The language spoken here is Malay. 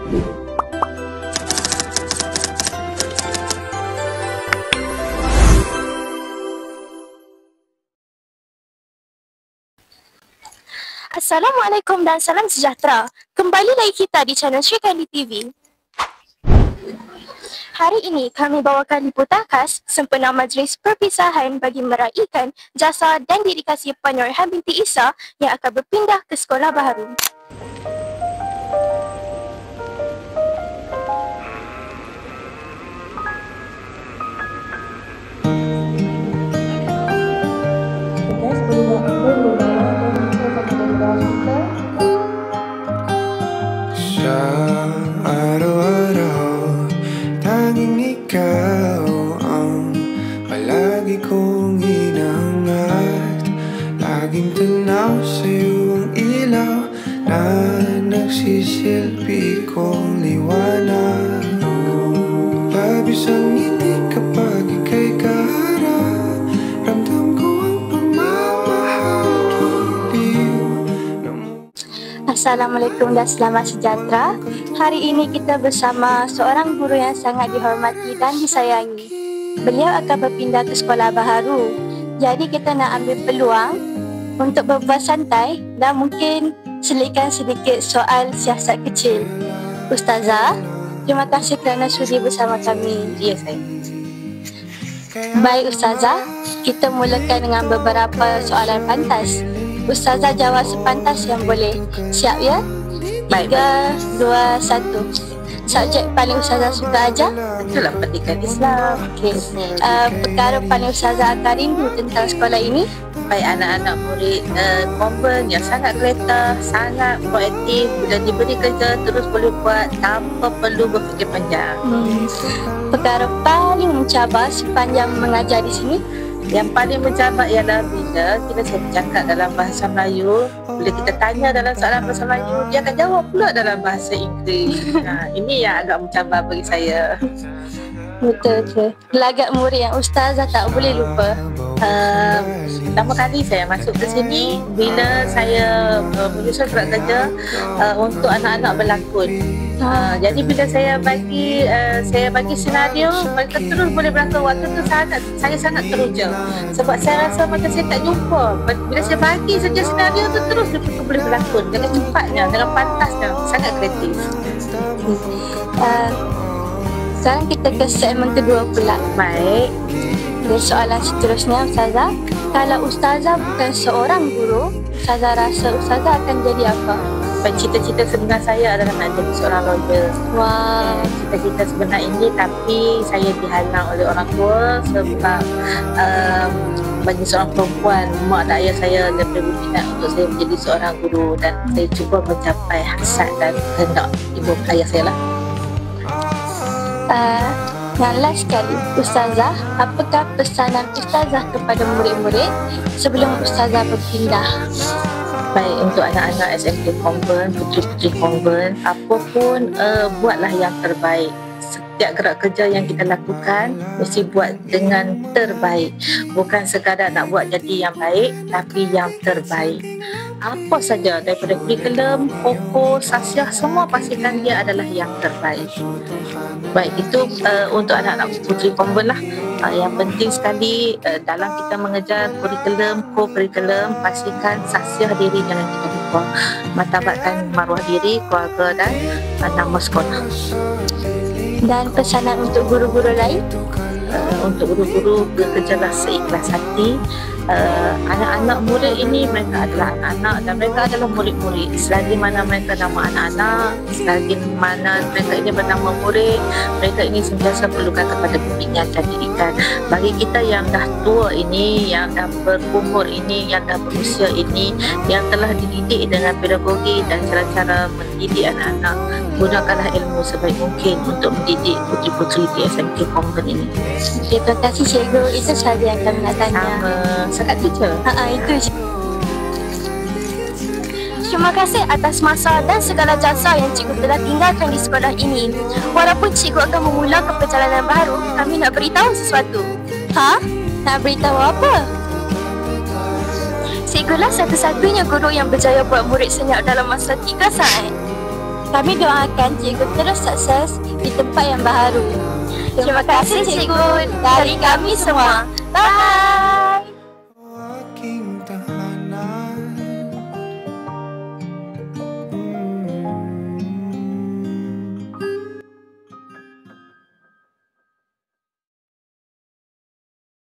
Assalamualaikum dan salam sejahtera. Kembali lagi kita di channel Sri Kandi TV. Hari ini kami bawakan liputan khas sempena majlis perpisahan bagi meraihkan jasa dan dedikasi Puan Nurhaihan binti Isa yang akan berpindah ke sekolah baharu. Araw-araw, tanging ikaw ang palagi kong hinahangat. Laging tanaw sa'yo ang ilaw na nagsisilbi kong liwanag. Labis ang ngiti kapag ika'y kaharap. Ramdam ko ang pagmamahal, giliw. Assalamualaikum dan selamat sejahtera. Hari ini kita bersama seorang guru yang sangat dihormati dan disayangi. Beliau akan berpindah ke sekolah baharu. Jadi kita nak ambil peluang untuk berbual santai dan mungkin selitkan sedikit soal siasat kecil. Ustazah, terima kasih kerana sudi bersama kami. Ya, saya. Baik Ustazah, kita mulakan dengan beberapa soalan pantas. Ustazah jawab sepantas yang boleh. Siap ya? Baik. 3, 2, 1. Subjek paling Ustazah suka ajar? Itulah pendidikan Islam. Okey. Perkara paling Ustazah akan rindu tentang sekolah ini? Baik anak-anak murid konven yang sangat kreatif, sangat proaktif. Bila diberi kerja terus boleh buat tanpa perlu berfikir panjang. Perkara paling mencabar sepanjang mengajar di sini? Yang paling mencabar ialah bila saya bercakap dalam bahasa Melayu, bila kita tanya dalam soalan bahasa Melayu, dia akan jawab pula dalam bahasa Inggeris. Ini yang agak mencabar bagi saya. Betul. Gelagat murid yang Ustazah tak boleh lupa. Pertama kali saya masuk ke sini bila saya menyusun surat kerja untuk anak-anak berlakon. Jadi bila saya bagi senario, mereka terus boleh berlakon. Waktu tu saya sangat teruja sebab saya rasa macam saya tak jumpa. Bila saya bagi saja senario tu, terus mereka boleh berlakon dengan cepatnya, dengan pantasnya, sangat kreatif. Sekarang kita ke segmen kedua pula. Baik. Soalan seterusnya Ustazah, kalau Ustazah bukan seorang guru, Ustazah rasa Ustazah akan jadi apa? Cita-cita sebenar saya adalah nak jadi seorang lawyer. Wah, Cita-cita sebenar ini, tapi saya dihalang oleh orang tua sebab bagi seorang perempuan, mak dan ayah saya lebih berminat untuk saya menjadi seorang guru, dan saya cuba mencapai hasrat dan kehendak ibu ayah saya lah. yang last sekali, Ustazah, apakah pesanan Ustazah kepada murid-murid sebelum Ustazah berpindah? Baik, untuk anak-anak SMK konven, puteri-puteri konven, apapun buatlah yang terbaik. Setiap gerak kerja yang kita lakukan mesti buat dengan terbaik. Bukan sekadar nak buat jadi yang baik, tapi yang terbaik. Apa saja daripada kurikulum, pokok, sasiah, semua pastikan dia adalah yang terbaik. Baik, itu untuk anak-anak puteri konven lah. Yang penting sekali dalam kita mengejar kurikulum, co-kurikulum, pastikan sasiah diri jangan kita lupa. Martabatkan maruah diri, keluarga dan nama sekolah. Dan pesanan untuk guru-guru lain? Untuk guru-guru, bekerjalah seikhlas hati. Anak-anak murid ini, mereka adalah anak-anak dan mereka adalah murid-murid. Selagi mana mereka nama anak-anak, selagi mana mereka ini bernama murid, mereka ini sentiasa perlukan kepada bimbingan dan didikan. Bagi kita yang dah tua ini, yang dah berumur ini, yang dah berusia ini, yang telah dididik dengan pedagogi dan cara-cara mendidik anak-anak, gunakanlah ilmu sebaik mungkin untuk mendidik puteri-puteri di SMK konven ini. Terima kasih cikgu, itu sahaja yang kami nak tanya. Sangat tu je. Itu je. Terima kasih atas masa dan segala jasa yang cikgu telah tinggalkan di sekolah ini. Walaupun cikgu akan memula ke perjalanan baru, kami nak beritahu sesuatu. Nak beritahu apa? Cikgulah satu-satunya guru yang berjaya buat murid senyap dalam masa 3 saat. Kami doakan cikgu terus sukses di tempat yang baharu. Terima kasih cikgu dari kami semua. Bye!